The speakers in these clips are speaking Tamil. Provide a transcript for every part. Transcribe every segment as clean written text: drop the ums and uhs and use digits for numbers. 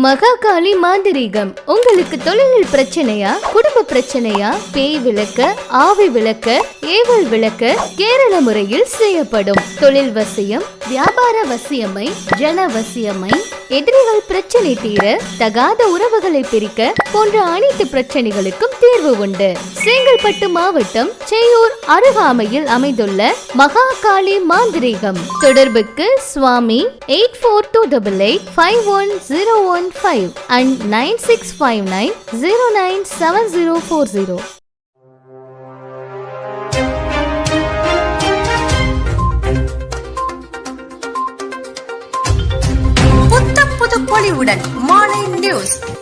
மகாகாளி மாந்திரீகம். உங்களுக்கு தொழிலில் பிரச்சனையா, குடும்ப பிரச்சனையா, பேய் விளக்க, ஆவி விளக்க, ஏவல் விளக்க கேரள முறையில் செய்யப்படும். தொழில் வசியம், வியாபார வசியமை, ஜன வசியமை, எதிரிகள் பிரச்சனை தீர, தகாத உறவுகளை பிரிக்க போன்ற அனைத்து பிரச்சனைகளுக்கும் தீர்வு உண்டு. செங்கல்பட்டு மாவட்டம் செய்யூர் அருகாமையில் அமைந்துள்ள மகாகாளி மாந்திரீகம். தொடர்புக்கு சுவாமி 8428851015 and 9659097040.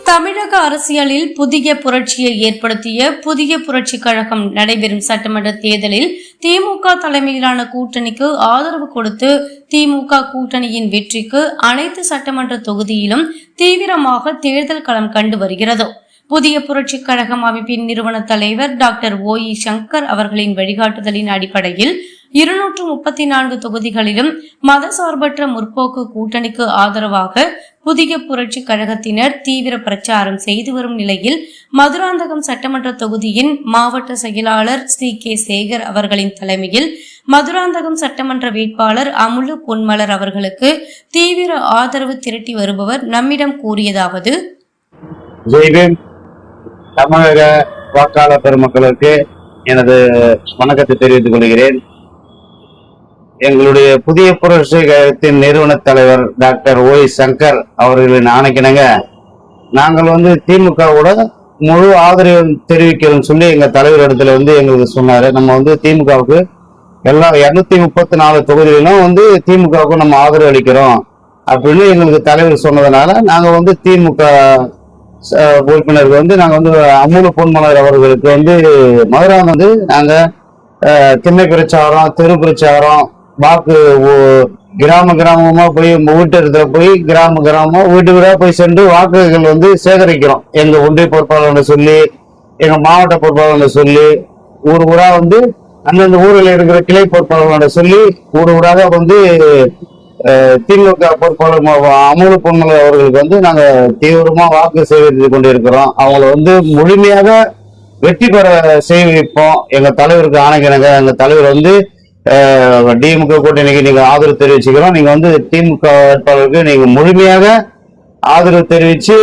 தமிழக அரசியலில் புதிய புரட்சியை ஏற்படுத்திய புதிய புரட்சி கழகம் நடைபெறும் சட்டமன்ற தேர்தலில் திமுக தலைமையிலான கூட்டணிக்கு ஆதரவு கொடுத்து திமுக கூட்டணியின் வெற்றிக்கு அனைத்து சட்டமன்ற தொகுதியிலும் தீவிரமாக தேர்தல் களம் கண்டு வருகிறது. புதிய புரட்சி கழகம் அமைப்பின் நிறுவன தலைவர் டாக்டர் ஓ.இ. சங்கர் அவர்களின் வழிகாட்டுதலின் அடிப்படையில் 234 தொகுதிகளிலும் மதசார்பற்ற முற்போக்கு கூட்டணிக்கு ஆதரவாக புதிய புரட்சி கழகத்தினர் தீவிர பிரச்சாரம் செய்து வரும் நிலையில் மதுராந்தகம் சட்டமன்ற தொகுதியின் மாவட்ட செயலாளர் C.K. சேகர் அவர்களின் தலைமையில் மதுராந்தகம் சட்டமன்ற வேட்பாளர் அமுலு பொன்மலர் அவர்களுக்கு தீவிர ஆதரவு திரட்டி வருபவர் நம்மிடம் கூறியதாவது: தமிழக வாக்காளர் பெருமக்களுக்கு எனது வணக்கத்தை தெரிவித்துக் கொள்கிறேன். எங்களுடைய புதிய புரட்சி கழகத்தின் நிறுவன தலைவர் டாக்டர் ஓ.இ. சங்கர் அவர்களின் ஆணைக்கிணங்க நாங்கள் திமுகவோட முழு ஆதரவு தெரிவிக்கிறோம் சொல்லி எங்க தலைவர் இடத்துல எங்களுக்கு சொன்னாரு. நம்ம திமுகவுக்கு எல்லா 234 தொகுதிகளிலும் திமுகவுக்கு நம்ம ஆதரவு அளிக்கிறோம் அப்படின்னு எங்களுக்கு தலைவர் சொன்னதுனால நாங்க திமுக உறுப்பினருக்கு நாங்க அமுலு பொன்மலர் அவர்களுக்கு மதுராந்தகம் நாங்க திண்ணை பிரச்சாரம், தெரு பிரச்சாரம், வாக்கு கிராமமா போய் வீட்டு போய் கிராமமா வீட்டு வீடா போய் சென்று வாக்குகள் சேகரிக்கிறோம். எங்க ஒன்றிய பொறுப்பாளர்களை சொல்லி, எங்க மாவட்ட பொறுப்பாளர்களை சொல்லி, ஊர் ஊரா அந்தந்த ஊரில் இருக்கிற கிளை பொறுப்பாளர்களை சொல்லி ஊர் ஊராக திமுக பொறுப்பாளர் அமுலு பொன்மலர் அவர்களுக்கு நாங்க தீவிரமா வாக்கு சேகரித்து கொண்டிருக்கிறோம். அவங்களை முழுமையாக வெற்றி பெற செய்விப்போம். எங்க தலைவருக்கு ஆணைக்கிணங்க எங்க தலைவர் திமுக கூட்டணிக்கு நீங்க ஆதரவு தெரிவிச்சுக்கிறோம். நீங்க திமுக வேட்பாளருக்கு நீங்க முழுமையாக ஆதரவு தெரிவிச்சு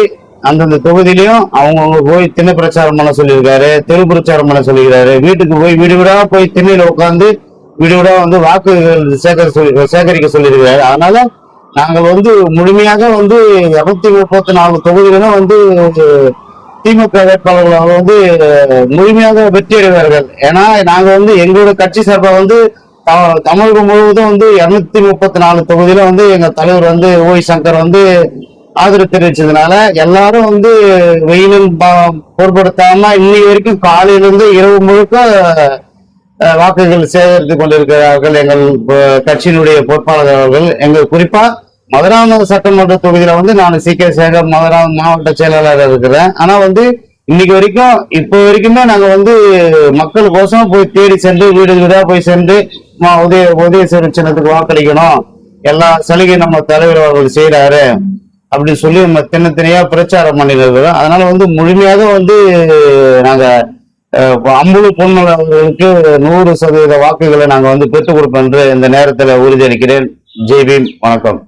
அந்தந்த தொகுதியிலையும் அவங்க போய் திண்ணை பிரச்சாரம் பண்ண சொல்லியிருக்காரு, தெரு பிரச்சாரம் பண்ண சொல்லியிருக்காரு. வீட்டுக்கு போய் வீடு வீடா போய் திண்ணையில உட்காந்து வீடு வீடா வாக்குகள் சேகரிக்க சொல்லியிருக்காரு. அதனால நாங்கள் முழுமையாக 234 தொகுதியிலும் திமுக வேட்பாளர்கள் முழுமையாக வெற்றி அடைவார்கள். ஏன்னா நாங்க எங்களோட கட்சி சார்பாக தமிழகம் முழுவதும் 234 தொகுதியில எங்க தலைவர் ஓ.இ. சங்கர் ஆதரவு தெரிவிச்சதுனால எல்லாரும் வெயிலும் பொருட்படுத்தாம இன்னைக்கு வரைக்கும் காலையிலிருந்து இரவு முழுக்க வாக்குகள் சேகரித்துக் கொண்டிருக்கிறார்கள். எங்கள் கட்சியினுடைய பொறுப்பாளர் அவர்கள். எங்கள் குறிப்பா மதுராந்தகம் சட்டமன்ற தொகுதியில நான் C.K. சேகர் மாவட்ட செயலாளர் இருக்கிறேன். ஆனா இன்னைக்கு வரைக்கும் இப்போ வரைக்குமே நாங்க மக்களுக்கோசம் போய் தேடி சென்று வீடு வீடா போய் சென்று உதயசூரிய சின்னத்துக்கு வாக்களிக்கணும், எல்லா சலுகை நம்ம தலைவர் அவர்கள் செய்யறாரு அப்படின்னு சொல்லி நம்ம தினத்தனியா பிரச்சாரம் பண்ணிருக்கிறோம். அதனால முழுமையாக நாங்க அமுலு பொன்மலர் அவர்களுக்கு 100% வாக்குகளை நாங்க பெற்றுக் கொடுப்போம் என்று இந்த நேரத்துல உறுதியளிக்கிறேன். ஜெய் பீம். வணக்கம்.